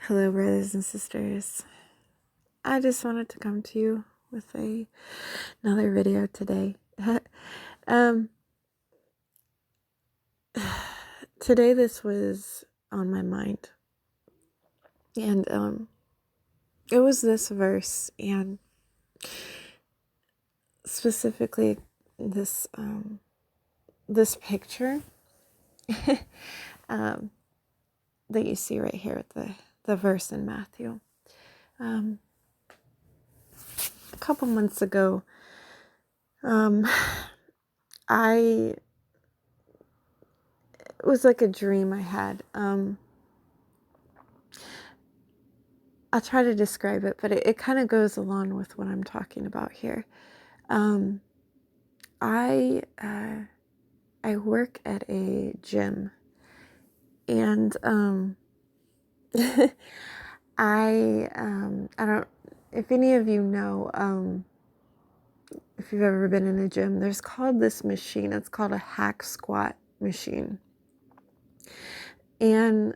Hello, brothers and sisters. I just wanted to come to you with another video today. um, Today this was on my mind, and it was this verse, and specifically this picture that you see right here with the verse in Matthew. A couple months ago, it was like a dream I had. I'll try to describe it, but it kind of goes along with what I'm talking about here. I work at a gym, and I don't, if any of you know, if you've ever been in a gym, there's called this machine. It's called a hack squat machine. And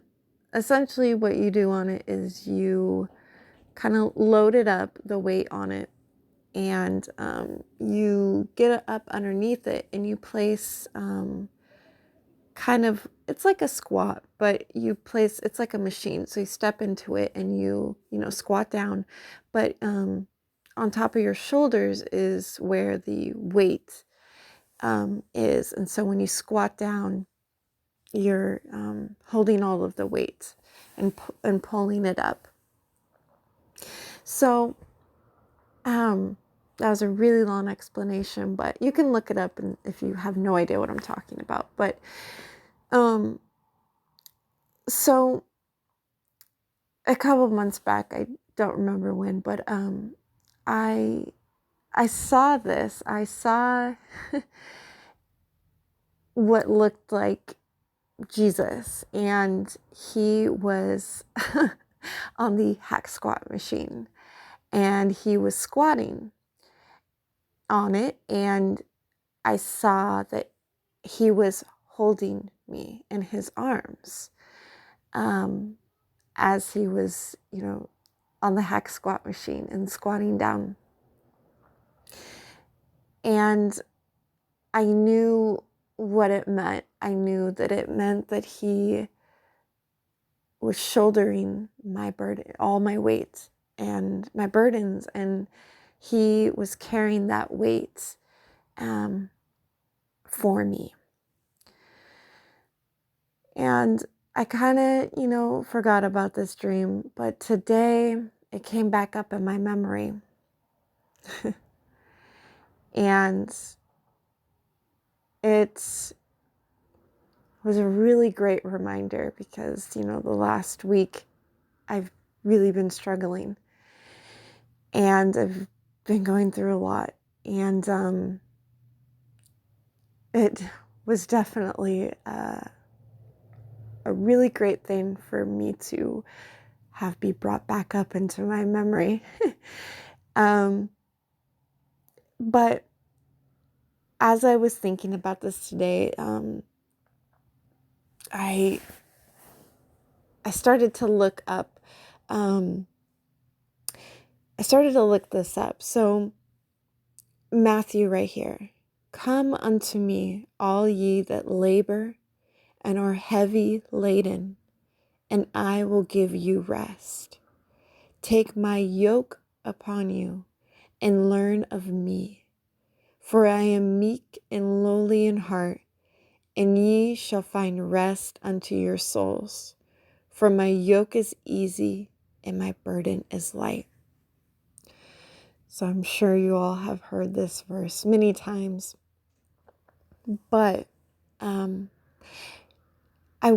essentially what you do on it is you kind of load it up, the weight on it, and you get up underneath it and you place it's like a squat, but it's like a machine. So you step into it and you squat down, but on top of your shoulders is where the weight is. And so when you squat down, you're holding all of the weight and pulling it up. So that was a really long explanation, but you can look it up and if you have no idea what I'm talking about. But so a couple of months back, I don't remember when, but I saw this. I saw what looked like Jesus, and he was on the hack squat machine, and he was squatting on it, and I saw that he was holding me in his arms as he was, on the hack squat machine and squatting down. And I knew what it meant. I knew that it meant that he was shouldering my burden, all my weight and my burdens, and he was carrying that weight for me. And I kind of, forgot about this dream, but today it came back up in my memory. And it was a really great reminder because, the last week I've really been struggling and I've been going through a lot. And it was definitely a really great thing for me to have be brought back up into my memory. But as I was thinking about this today, I started to look up. I started to look this up. So Matthew right here. Come unto me, all ye that labor and are heavy laden, and I will give you rest. Take my yoke upon you and learn of me. For I am meek and lowly in heart, and ye shall find rest unto your souls. For my yoke is easy and my burden is light. So I'm sure you all have heard this verse many times. But I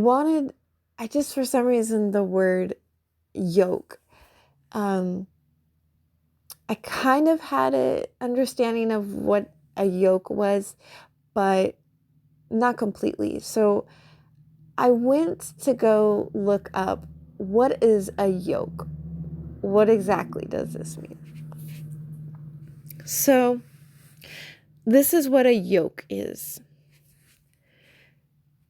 just for some reason the word yoke, I kind of had an understanding of what a yoke was, but not completely. So I went to go look up, what is a yoke? What exactly does this mean? So this is what a yoke is.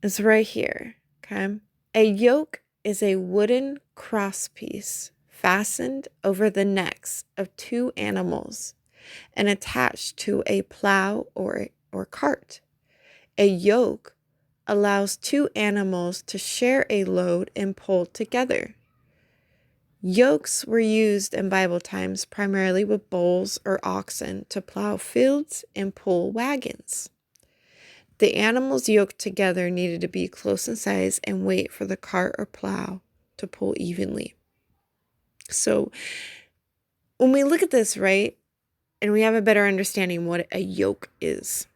It's right here, okay? A yoke is a wooden crosspiece fastened over the necks of two animals and attached to a plow or cart. A yoke allows two animals to share a load and pull together. Yokes were used in Bible times primarily with bulls or oxen to plow fields and pull wagons. The animals yoked together needed to be close in size and weight for the cart or plow to pull evenly. So when we look at this, right, and we have a better understanding what a yoke is,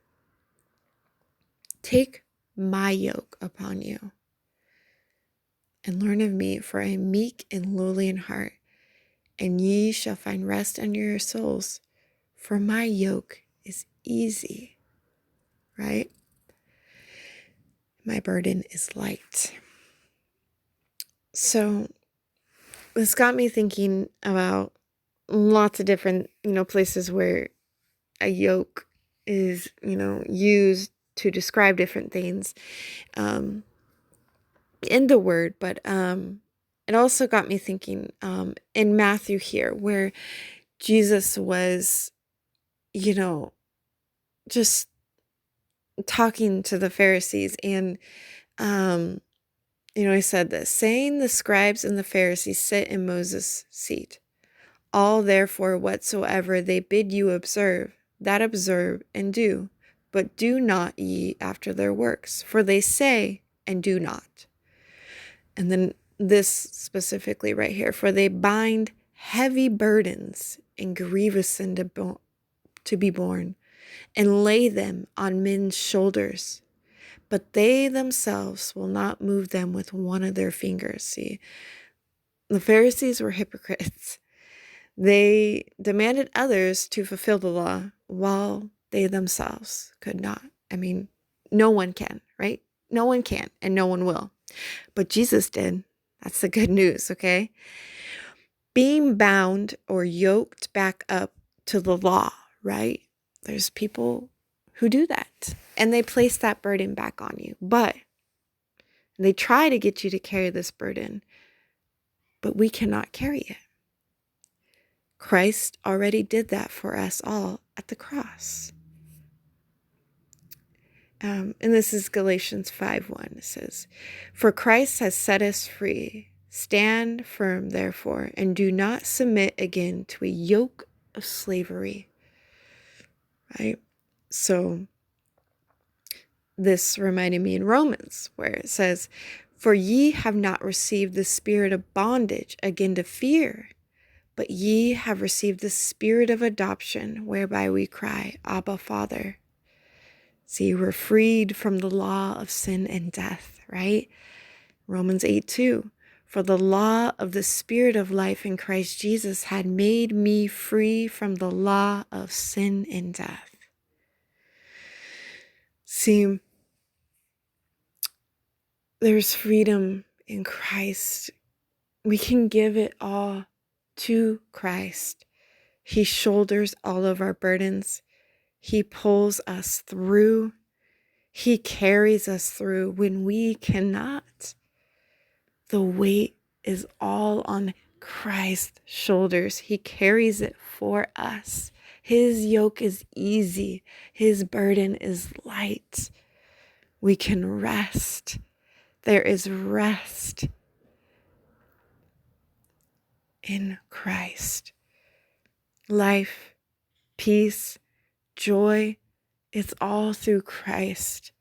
take my yoke upon you and learn of me, for I am meek and lowly in heart, and ye shall find rest unto your souls, for my yoke is easy, right? My burden is light. So this got me thinking about lots of different, places where a yoke is, used to describe different things in the word. But it also got me thinking in Matthew here, where Jesus was, just talking to the Pharisees, and he said this, saying, the scribes and the Pharisees sit in Moses' seat. All therefore whatsoever they bid you observe, that observe and do, but do not ye after their works, for they say and do not. And then this specifically right here, for they bind heavy burdens and grievous sin to be borne, and lay them on men's shoulders, but they themselves will not move them with one of their fingers. See, the Pharisees were hypocrites. They demanded others to fulfill the law while they themselves could not. I mean, no one can, right? No one can, and no one will. But Jesus did. That's the good news, okay? Being bound or yoked back up to the law, right? There's people who do that, and they place that burden back on you. But they try to get you to carry this burden, but we cannot carry it. Christ already did that for us all at the cross. And this is Galatians 5:1. It says, for Christ has set us free. Stand firm, therefore, and do not submit again to a yoke of slavery. Right? So this reminded me in Romans, where it says, for ye have not received the spirit of bondage again to fear, but ye have received the spirit of adoption, whereby we cry, Abba, Father. See, we're freed from the law of sin and death, right? Romans 8:2. For the law of the Spirit of life in Christ Jesus had made me free from the law of sin and death. See, there's freedom in Christ. We can give it all to Christ. He shoulders all of our burdens. He pulls us through. He carries us through when we cannot. The weight is all on Christ's shoulders. He carries it for us. His yoke is easy. His burden is light. We can rest. There is rest in Christ. Life, peace, joy, it's all through Christ.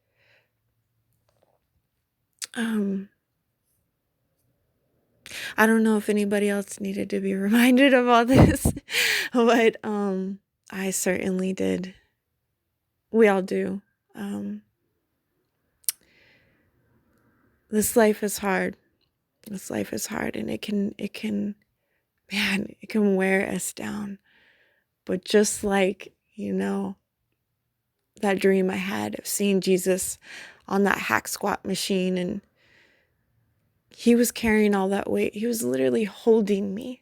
I don't know if anybody else needed to be reminded of all this, but I certainly did. We all do. This life is hard. This life is hard, and it can wear us down. But just like, that dream I had of seeing Jesus on that hack squat machine, and he was carrying all that weight. He was literally holding me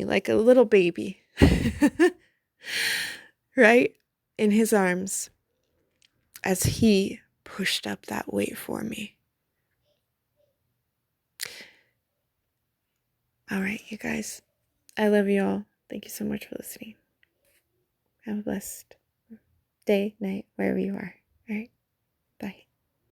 like a little baby, right? In his arms as he pushed up that weight for me. All right, you guys. I love you all. Thank you so much for listening. Have a blessed day, night, wherever you are. All right.